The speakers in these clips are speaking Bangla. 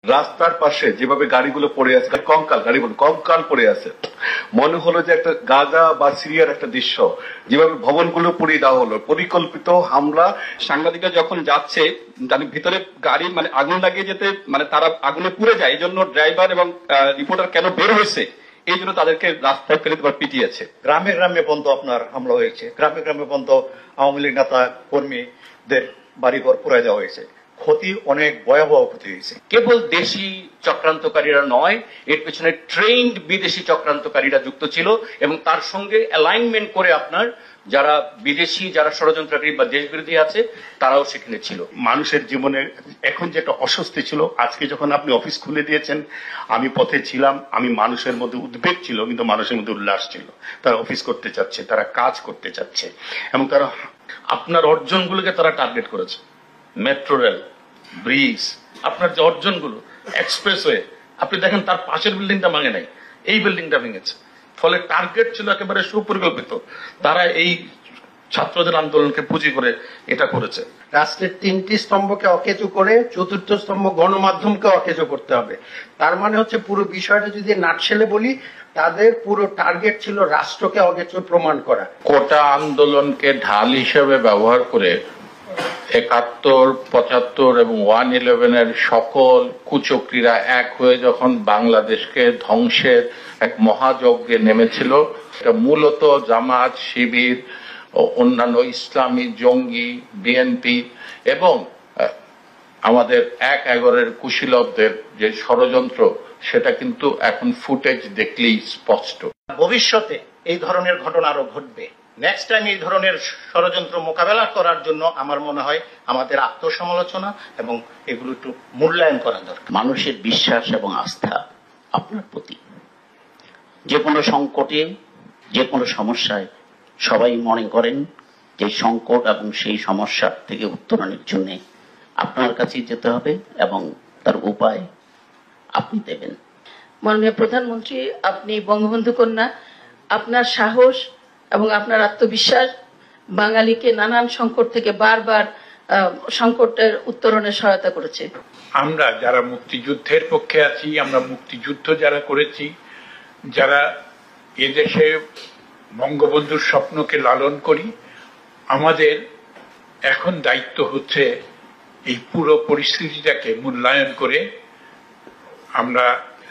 রাস্তার পাশে যেভাবে গাড়িগুলো পড়ে আছে, গাড়িগুলো কঙ্কাল পড়ে আছে, মনে হলো যে একটা গাজা বা সিরিয়ার একটা দৃশ্য। যেভাবে ভবনগুলো পুড়িয়ে দেওয়া হলো, পরিকল্পিত হামলা। সাংবাদিকরা যখন যাচ্ছে ভিতরে গাড়ি আগুন লাগিয়ে যেতে তারা আগুনে পুড়ে যায়, এই জন্য ড্রাইভার এবং রিপোর্টার কেন বের হয়েছে এই জন্য তাদেরকে রাস্তায় ফেলে দেওয়ার পিটিয়েছে। গ্রামে গ্রামে পর্যন্ত আপনার হামলা হয়েছে, গ্রামে গ্রামে পর্যন্ত আওয়ামী লীগ নেতা কর্মীদের বাড়িঘর পুড়ে দেওয়া হয়েছে। ক্ষতি অনেক ভয়াবহ ক্ষতি হয়েছে। কেবল দেশি চক্রান্তকারীরা নয়, এর পেছনে ট্রেন্ড বিদেশি চক্রান্তকারীরা যুক্ত ছিল এবং তার সঙ্গে অ্যালাইনমেন্ট করে আপনার যারা বিদেশি, যারা ষড়যন্ত্রকারী বা দেশবিরোধী আছে তারাও সেখানে ছিল। মানুষের জীবনে এখন যেটা অস্বস্তি ছিল, আজকে যখন আপনি অফিস খুলে দিয়েছেন, আমি পথে ছিলাম, আমি মানুষের মধ্যে উদ্বেগ ছিল কিন্তু মানুষের মধ্যে উল্লাস ছিল। তারা অফিস করতে চাচ্ছে, তারা কাজ করতে চাচ্ছে এবং তারা আপনার অর্জনগুলোকে তারা টার্গেট করেছে। মেট্রো রেল, ব্রিজ, আপনার যে অর্জনগুলো, এক্সপ্রেসওয়ে, আপনি দেখেন তার পাশের বিল্ডিংটা ভাঙে নাই, এই বিল্ডিংটা ভেঙেছে। ফলে টার্গেট ছিল একেবারে সুপরিকল্পিত। তারা এই ছাত্রদের আন্দোলনকে পুঁজি করে এটা করেছে। রাষ্ট্রের 3টি স্তম্ভকে অকেজো করে 4র্থ স্তম্ভ গণমাধ্যমকে অকেজো করতে হবে। তার মানে হচ্ছে পুরো বিষয়টা যদি নাটশেলে বলি, তাদের পুরো টার্গেট ছিল রাষ্ট্রকে অকেজো প্রমাণ করা। কোটা আন্দোলনকে ঢাল হিসেবে ব্যবহার করে 71, 75 এবং 111-এর সকল কুচক্রীরা এক হয়ে যখন বাংলাদেশকে ধ্বংসের এক মহাযজ্ঞে নেমেছিল, এটা মূলত জামাত, শিবির, অন্যান্য ইসলামী জঙ্গি, বিএনপি এবং আমাদের 1/11-এর কুশীলবদের যে ষড়যন্ত্র, সেটা কিন্তু এখন ফুটেজ দেখলেই স্পষ্ট। ভবিষ্যতে এই ধরনের ঘটনা আরো ঘটবে। নেক্সট টাইম এই ধরনের ষড়যন্ত্র মোকাবেলা করার জন্য আমার মনে হয় আমাদের আত্মসমালোচনা এবং এগুলো একটু মূল্যায়ন করা দরকার। মানুষের বিশ্বাস এবং আস্থা আপনার প্রতি, যে কোনো সংকটে, যে কোনো সমস্যায় সবাই মনে করেন যে সংকট এবং সেই সমস্যা থেকে উত্তরণের জন্য আপনার কাছে যেতে হবে এবং তার উপায় আপনি দেবেন। মাননীয় প্রধানমন্ত্রী, আপনি বঙ্গবন্ধু কন্যা, আপনার সাহস এবং আপনার আত্মবিশ্বাস বাঙালিকে নানান সংকট থেকে বারবার সংকটের উত্তরণে সহায়তা করেছে। আমরা যারা মুক্তিযুদ্ধের পক্ষে আছি, আমরা মুক্তিযুদ্ধ যারা করেছি, যারা এদেশে বঙ্গবন্ধুর স্বপ্নকে লালন করি, আমাদের এখন দায়িত্ব হচ্ছে এই পুরো পরিস্থিতিটাকে মূল্যায়ন করে আমরা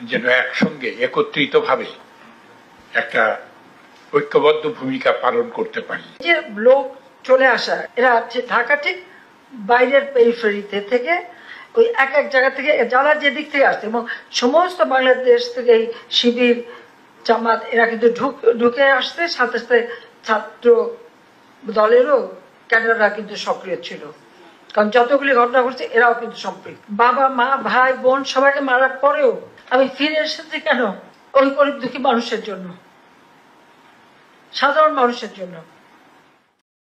যেন একসঙ্গে একত্রিতভাবে একটা ঐক্যবদ্ধ ভূমিকা পালন করতে পারি। যে লোক চলে আসা, এরা ঢাকা ঠিক বাইরের পেরিফেরিতে থেকে ওই এক এক জায়গা থেকে যারা যে দিক থেকে আসছে এবং সমস্ত বাংলাদেশ থেকে এই শিবির, জামাত এরা কিন্তু ঢুকে আসতে, সাথে সাথে ছাত্র দলেরও ক্যাডাররা কিন্তু সক্রিয় ছিল। কারণ যতগুলি ঘটনা ঘটছে এরাও কিন্তু সম্পৃক্ত। বাবা, মা, ভাই, বোন সবাইকে মারার পরেও আমি ফিরে এসেছি কেন? ওই গরিব দুঃখী মানুষের জন্য, সাধারণ মানুষের জন্য।